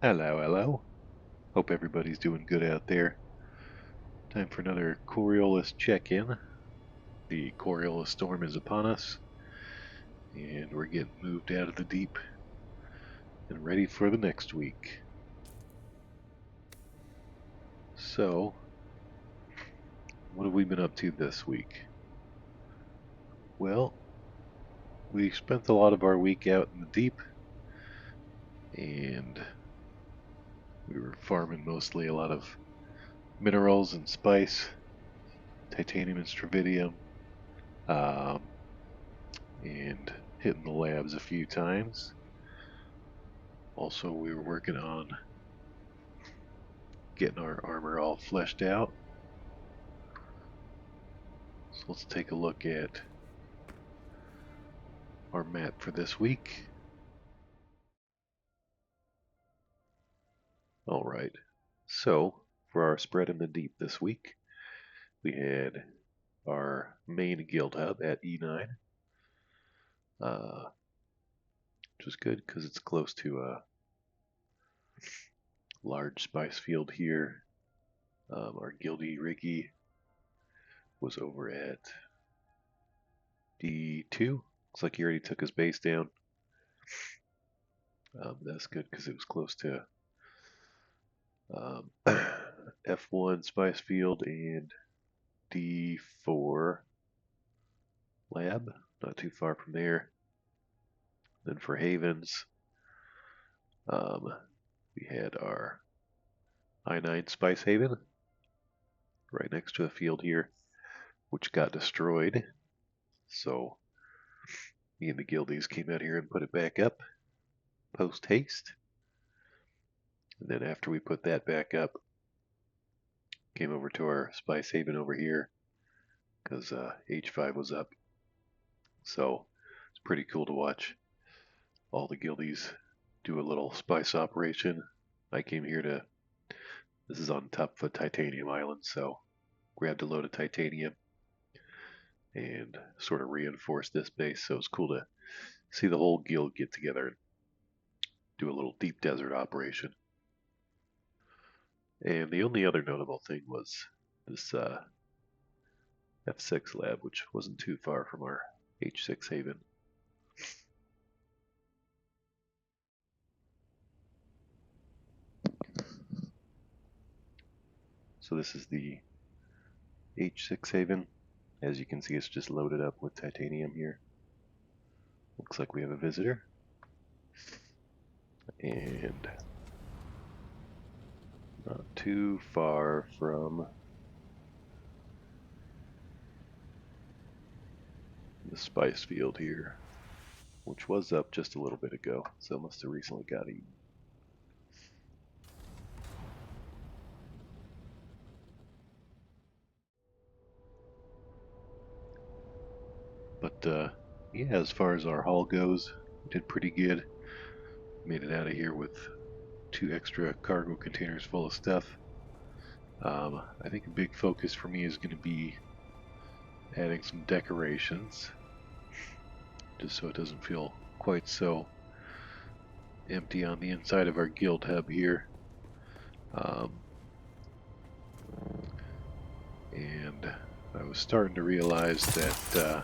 Hello, hello. Hope everybody's doing good out there. Time for another Coriolis check-in. The Coriolis storm is upon us, and we're getting moved out of the deep and ready for the next week. So, what have we been up to this week? Well, we spent a lot of our week out in the deep, and we were farming mostly a lot of minerals and spice, titanium and stravidium, um, and hitting the labs a few times. Also, we were working on getting our armor all fleshed out. So let's take a look at our map for this week. Alright, so for our spread in the deep this week, we had our main guild hub at E9, which is good because it's close to a large spice field here. Our guildie Ricky was over at D2. Looks like he already took his base down. That's good because it was close to F1 Spice Field and D4 Lab, not too far from there. Then for Havens, um, we had our I9 Spice Haven right next to a field here, which got destroyed. So me and the guildies came out here and put it back up post haste. And then after we put that back up, came over to our Spice Haven over here because H5 was up. So it's pretty cool to watch all the guildies do a little spice operation. I came here to, this is on top of a titanium island, so grabbed a load of titanium and sort of reinforced this base. So it's cool to see the whole guild get together and do a little deep desert operation. And the only other notable thing was this F6 lab, which wasn't too far from our H6 haven. So this is the H6 haven. As you can see, it's just loaded up with titanium here. Looks like we have a visitor. And not too far from the spice field here, which was up just a little bit ago, so must have recently got eaten. But yeah, as far as our haul goes, we did pretty good. Made it out of here with 2 extra cargo containers full of stuff. I think a big focus for me is going to be adding some decorations, just so it doesn't feel quite so empty on the inside of our guild hub here. And I was starting to realize that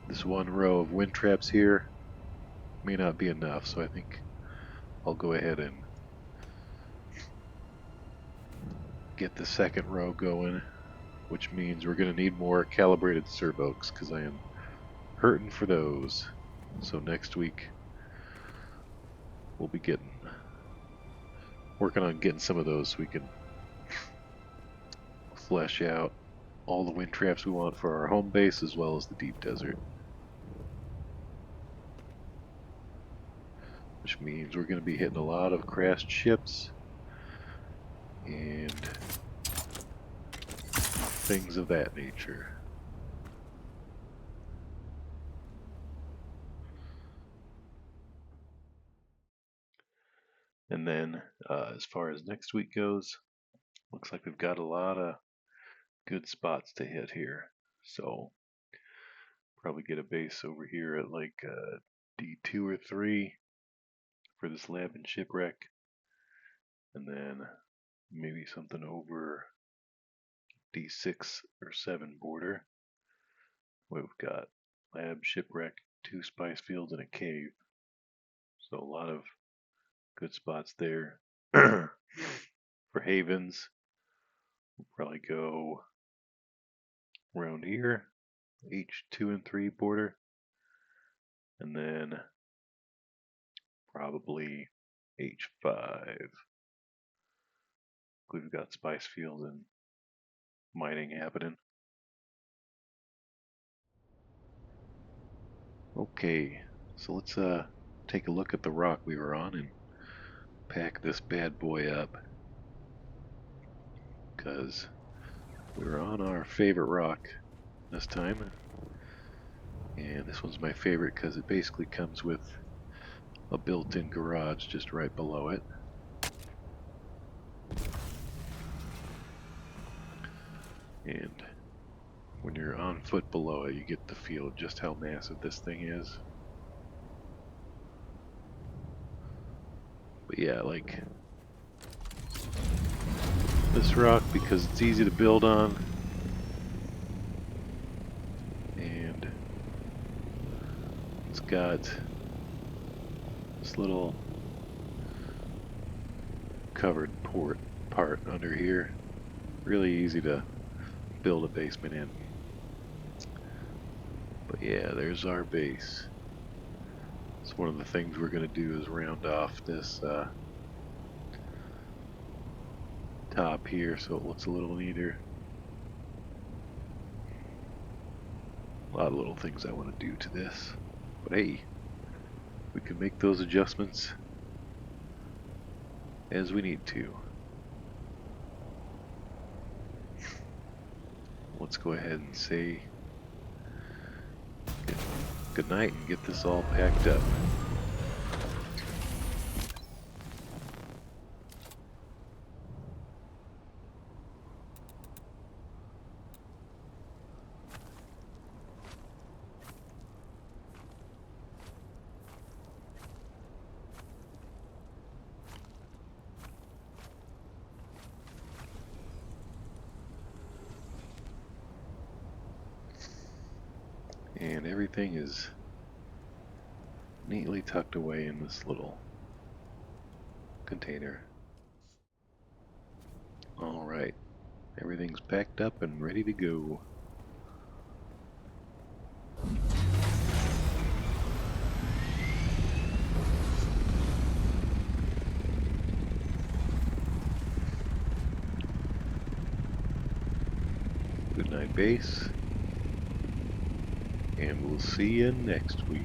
this one row of wind traps here may not be enough, so I think I'll go ahead and get the second row going, which means we're going to need more calibrated servoks because I am hurting for those. So next week we'll be working on getting some of those so we can flesh out all the wind traps we want for our home base as well as the deep desert. Which means we're going to be hitting a lot of crashed ships and things of that nature. And then as far as next week goes, looks like we've got a lot of good spots to hit here. So probably get a base over here at like D2 or 3. for this lab and shipwreck. And then maybe something over D6 or 7 border. We've got lab, shipwreck, 2 spice fields, and a cave. So a lot of good spots there. For havens, we'll probably go around here, H2 and 3 border, and then probably H5. We've got spice fields and mining happening. Okay, so let's take a look at the rock we were on and pack this bad boy up, because we were on our favorite rock this time, and this one's my favorite because it basically comes with a built-in garage just right below it. And when you're on foot below it, you get the feel of just how massive this thing is. But yeah, like this rock because it's easy to build on, and it's got this little covered part under here. Really easy to build a basement in. But yeah, there's our base. So one of the things we're going to do is round off this top here so it looks a little neater. A lot of little things I want to do to this. But hey, we can make those adjustments as we need to. Let's go ahead and say good night and get this all packed up. And everything is neatly tucked away in this little container. Alright, everything's packed up and ready to go. Good night, base. And we'll see you next week.